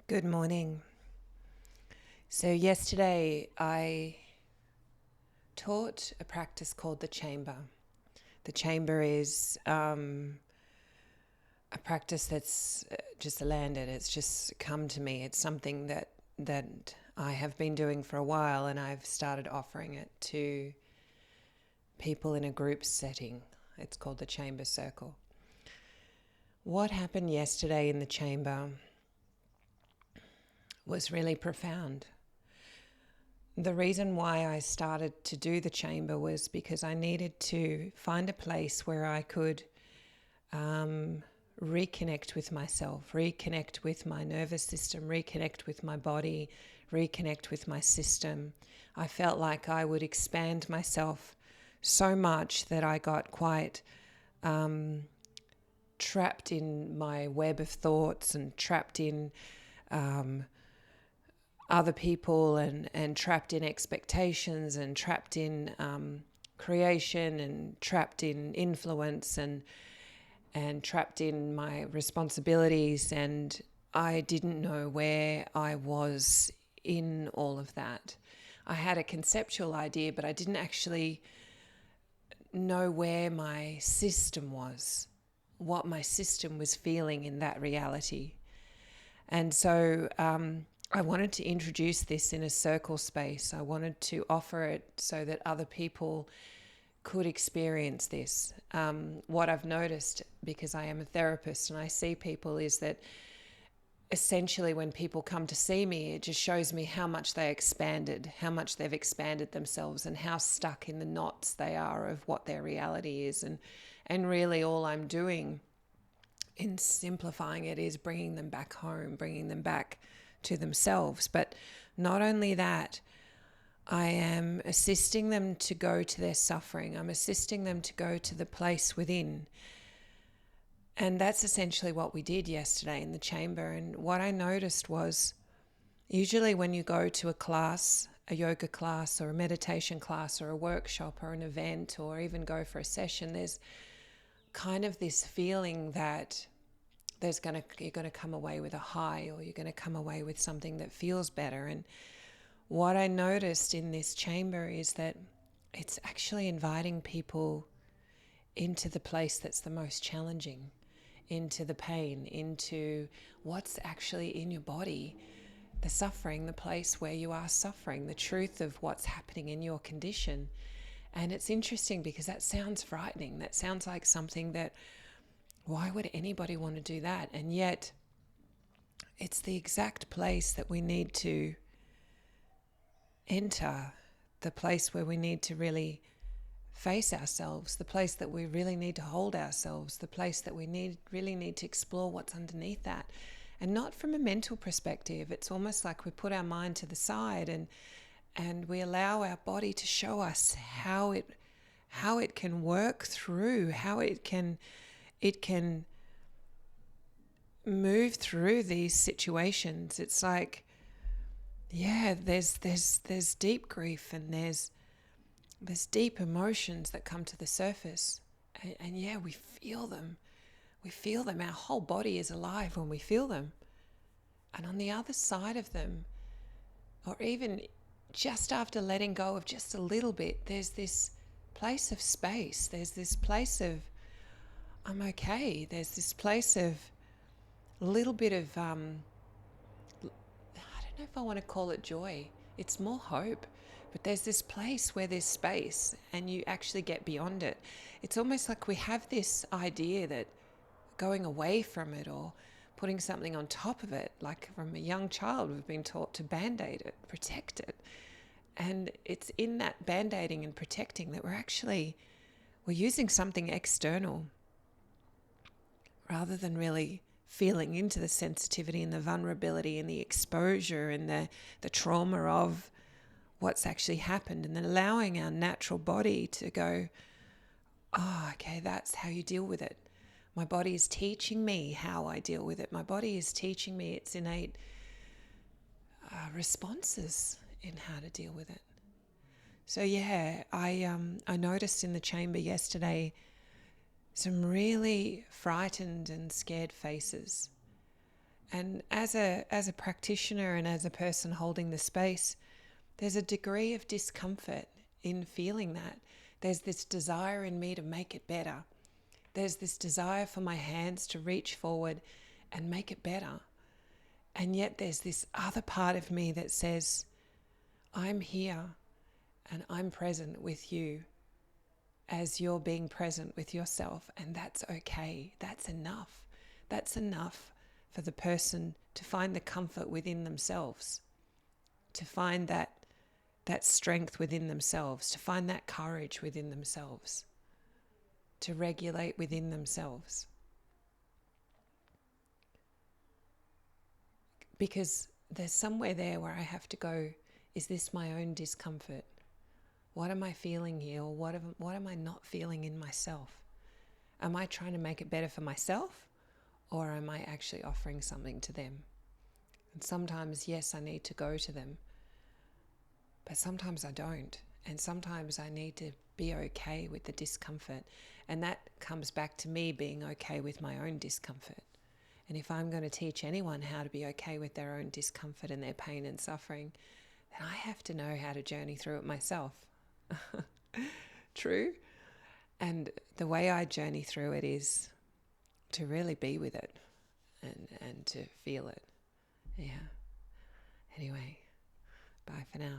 Good morning. So, yesterday I taught a practice called the chamber. The chamber is a practice that's just landed. It's just come to me. It's something that I have been doing for a while, and I've started offering it to people in a group setting. It's called the Chamber Circle. What happened yesterday in the chamber was really profound. The reason why I started to do the chamber was because I needed to find a place where I could reconnect with myself, reconnect with my nervous system, reconnect with my body, reconnect with my system. I felt like I would expand myself so much that I got quite trapped in my web of thoughts and trapped in other people and trapped in expectations and trapped in creation and trapped in influence and trapped in my responsibilities, and I didn't know where I was in all of that. I had a conceptual idea, but I didn't actually know where my system was, what my system was feeling in that reality. And so I wanted to introduce this in a circle space. I wanted to offer it so that other people could experience this. What I've noticed, because I am a therapist and I see people, is that essentially when people come to see me, it just shows me how much they expanded, how much they've expanded themselves, and how stuck in the knots they are of what their reality is. And really all I'm doing in simplifying it is bringing them back home, bringing them back to themselves. But not only that, I am assisting them to go to their suffering. I'm assisting them to go to the place within. And that's essentially what we did yesterday in the chamber. And what I noticed was, usually when you go to a class, a yoga class or a meditation class or a workshop or an event, or even go for a session, there's kind of this feeling that you're going to come away with a high, or you're going to come away with something that feels better. And what I noticed in this chamber is that it's actually inviting people into the place that's the most challenging, into the pain, into what's actually in your body, the suffering, the place where you are suffering, the truth of what's happening in your condition. And it's interesting because that sounds frightening. That sounds like something that, why would anybody want to do that? And yet it's the exact place that we need to enter, the place where we need to really face ourselves, the place that we really need to hold ourselves, the place that we really need to explore what's underneath that. And not from a mental perspective. It's almost like we put our mind to the side and we allow our body to show us how it can work through, how it can move through these situations. It's like, yeah, there's deep grief, and there's deep emotions that come to the surface, and yeah, we feel them. We feel them. Our whole body is alive when we feel them. And on the other side of them, or even just after letting go of just a little bit, there's this place of space. There's this place of, I'm okay. There's this place of a little bit of, I don't know if I want to call it joy. It's more hope. But there's this place where there's space and you actually get beyond it. It's almost like we have this idea that going away from it or putting something on top of it, like from a young child, we've been taught to band-aid it, protect it. And it's in that band-aiding and protecting that we're using something external rather than really feeling into the sensitivity and the vulnerability and the exposure and the trauma of what's actually happened, and then allowing our natural body to go, oh, okay, that's how you deal with it. My body is teaching me how I deal with it. My body is teaching me its innate responses in how to deal with it. So yeah, I noticed in the chamber yesterday some really frightened and scared faces. And as a practitioner and as a person holding the space, there's a degree of discomfort in feeling that. There's this desire in me to make it better. There's this desire for my hands to reach forward and make it better. And yet there's this other part of me that says, I'm here and I'm present with you as you're being present with yourself. And that's okay. That's enough. That's enough for the person to find the comfort within themselves, to find that strength within themselves, to find that courage within themselves, to regulate within themselves. Because there's somewhere there where I have to go, is this my own discomfort? What am I feeling here? Or what am I not feeling in myself? Am I trying to make it better for myself? Or am I actually offering something to them? And sometimes, yes, I need to go to them. But sometimes I don't. And sometimes I need to be okay with the discomfort. And that comes back to me being okay with my own discomfort. And if I'm going to teach anyone how to be okay with their own discomfort and their pain and suffering, then I have to know how to journey through it myself. True? And the way I journey through it is to really be with it and to feel it. Yeah. Anyway, bye for now.